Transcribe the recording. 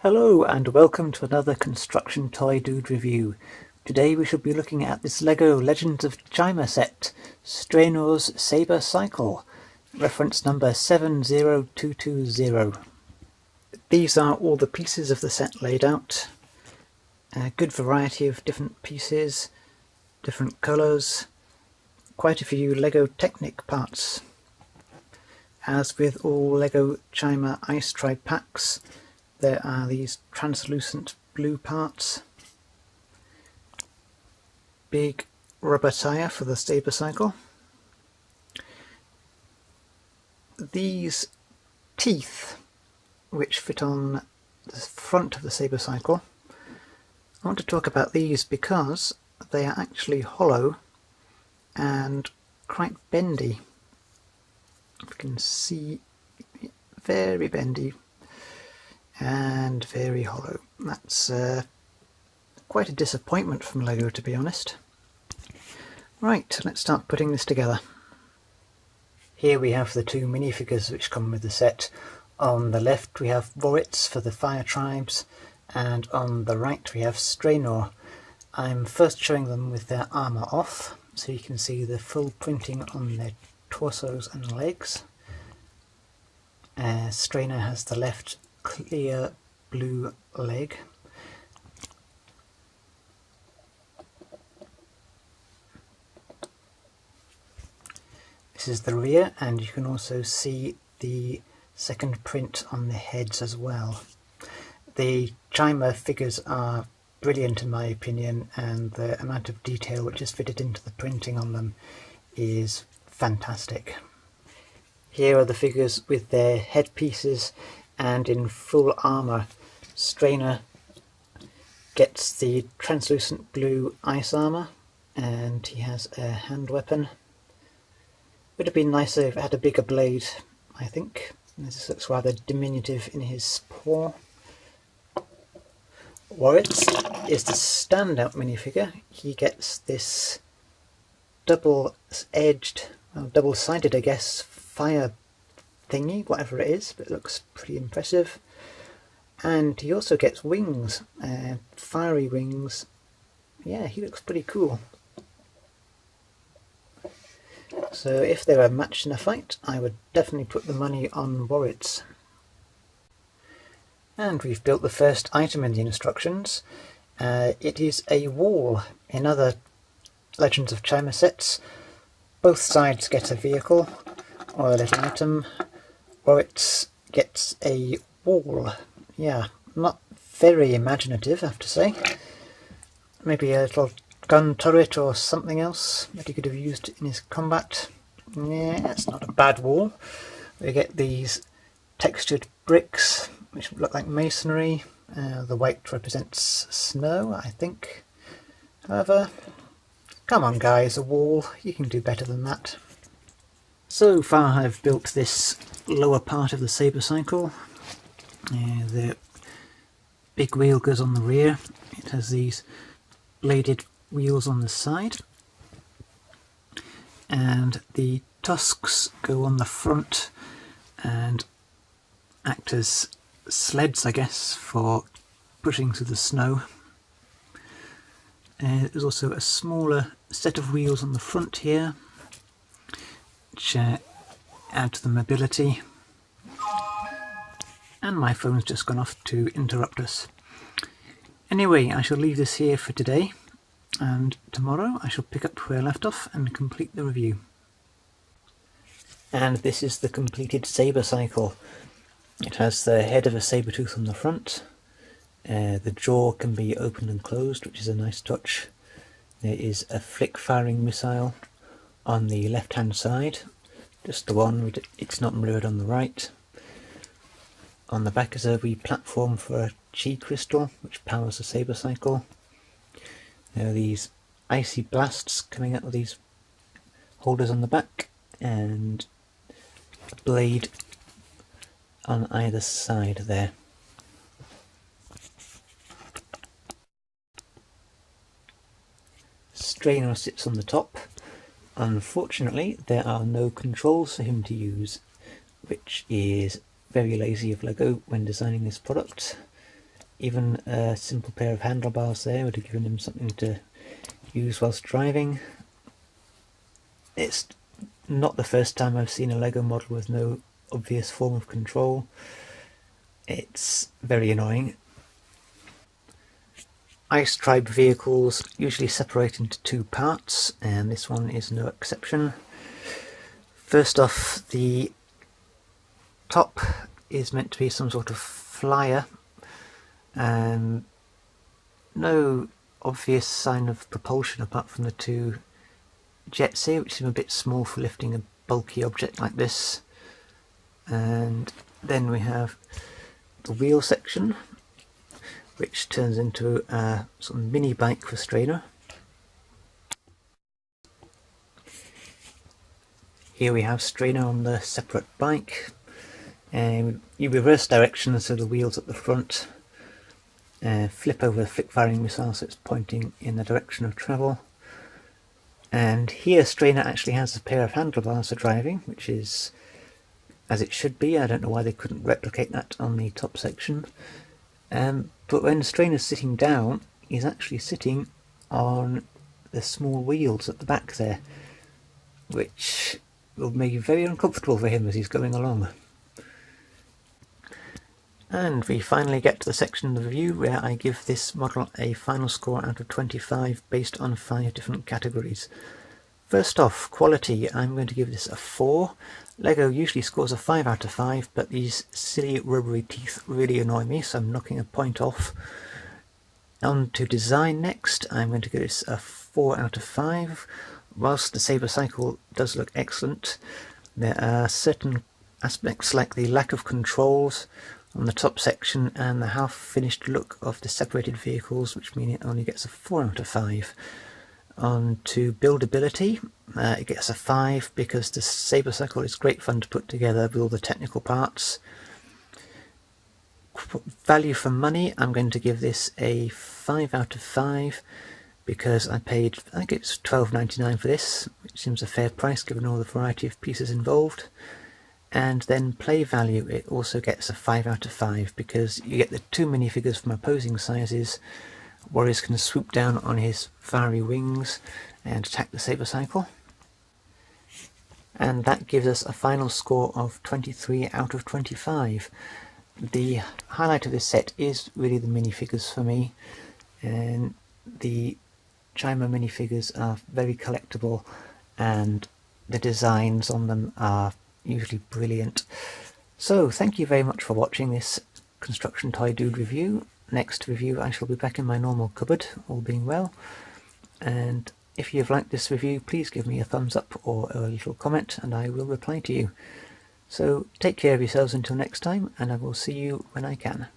Hello and welcome to another Construction Toy Dude review. Today we shall be looking at this LEGO Legends of Chima set, Strainor's Sabre Cycle, reference number 70220. These are all the pieces of the set laid out. A good variety of different pieces, different colours, quite a few LEGO Technic parts. As with all LEGO Chima Ice Tribe packs, there are these translucent blue parts, big rubber tyre for the sabre cycle. These teeth, which fit on the front of the sabre cycle, I want to talk about these because they are actually hollow and quite bendy. You can see, very bendy and very hollow. That's quite a disappointment from LEGO, to be honest. Right, let's start putting this together. Here we have the two minifigures which come with the set. On the left we have Voritz for the Fire Tribes, and on the right we have Strainor. I'm first showing them with their armour off, so you can see the full printing on their torsos and legs. Strainor has the left clear blue leg. This is the rear, and you can also see the second print on the heads as well. The Chima figures are brilliant in my opinion, and the amount of detail which is fitted into the printing on them is fantastic. Here are the figures with their headpieces and in full armour. Strainor gets the translucent blue ice armour, and he has a hand weapon. Would have been nicer if it had a bigger blade, I think. This looks rather diminutive in his paw. Woritz is the standout minifigure. He gets this double-edged, well, double-sided I guess, fire thingy, whatever it is, but it looks pretty impressive. And he also gets wings, fiery wings. Yeah, he looks pretty cool. So if they were matched in a fight, I would definitely put the money on Woritz. And we've built the first item in the instructions. It is a wall. In other Legends of Chima sets, both sides get a vehicle or a little item. Woritz gets a wall. Yeah, not very imaginative, I have to say. Maybe a little gun turret or something else that he could have used in his combat. Yeah, it's not a bad wall. We get these textured bricks which look like masonry. The white represents snow, I think. However, come on guys, a wall, you can do better than that. So far I've built this lower part of the sabre cycle. The big wheel goes on the rear. It has these bladed wheels on the side, and the tusks go on the front and act as sleds, I guess, for pushing through the snow. There's also a smaller set of wheels on the front here, which add to the mobility. And my phone's just gone off to interrupt us. Anyway, I shall leave this here for today, and tomorrow I shall pick up where I left off and complete the review. And this is the completed sabre cycle. It has the head of a sabre-tooth on the front. The jaw can be opened and closed, which is a nice touch. There is a flick-firing missile on the left-hand side, just the one, it's not mirrored on the right. On the back is a wee platform for a chi crystal, which powers the sabre cycle. There are these icy blasts coming out of these holders on the back, and a blade on either side there. Strainor sits on the top. Unfortunately, there are no controls for him to use, which is very lazy of LEGO when designing this product. Even a simple pair of handlebars there would have given him something to use whilst driving. It's not the first time I've seen a Lego model with no obvious form of control. It's very annoying. Ice Tribe vehicles usually separate into two parts, and this one is no exception. First off, the top is meant to be some sort of flyer. No obvious sign of propulsion apart from the two jets here, which seem a bit small for lifting a bulky object like this. And then we have the wheel section, which turns into a sort of mini bike for Strainor. Here we have Strainor on the separate bike. You reverse direction so the wheels at the front flip over the flick firing missile so it's pointing in the direction of travel. And here Strainor actually has a pair of handlebars for driving, which is as it should be. I don't know why they couldn't replicate that on the top section. But when Strainor's sitting down, he's actually sitting on the small wheels at the back there, which will make it very uncomfortable for him as he's going along. And we finally get to the section of the review where I give this model a final score out of 25 based on 5 different categories. First off, quality, I'm going to give this a 4. Lego usually scores a 5 out of 5, but these silly rubbery teeth really annoy me, so I'm knocking a point off. On to design next, I'm going to give this a 4 out of 5. Whilst the sabre cycle does look excellent, there are certain aspects like the lack of controls on the top section and the half-finished look of the separated vehicles, which mean it only gets a 4 out of 5. On to buildability, it gets a 5 because the sabre cycle is great fun to put together with all the technical parts. Value for money, I'm going to give this a 5 out of 5 because I paid, I think it's $12.99 for this, which seems a fair price given all the variety of pieces involved. And then play value, it also gets a 5 out of 5 because you get the 2 minifigures from opposing sizes. Warriors can swoop down on his fiery wings and attack the saber cycle. And that gives us a final score of 23 out of 25. The highlight of this set is really the minifigures for me, and the Chima minifigures are very collectible and the designs on them are usually brilliant. So thank you very much for watching this Construction Toy Dude review. Next review I shall be back in my normal cupboard, all being well. And if you've liked this review, please give me a thumbs up or a little comment and I will reply to you. So take care of yourselves until next time, and I will see you when I can.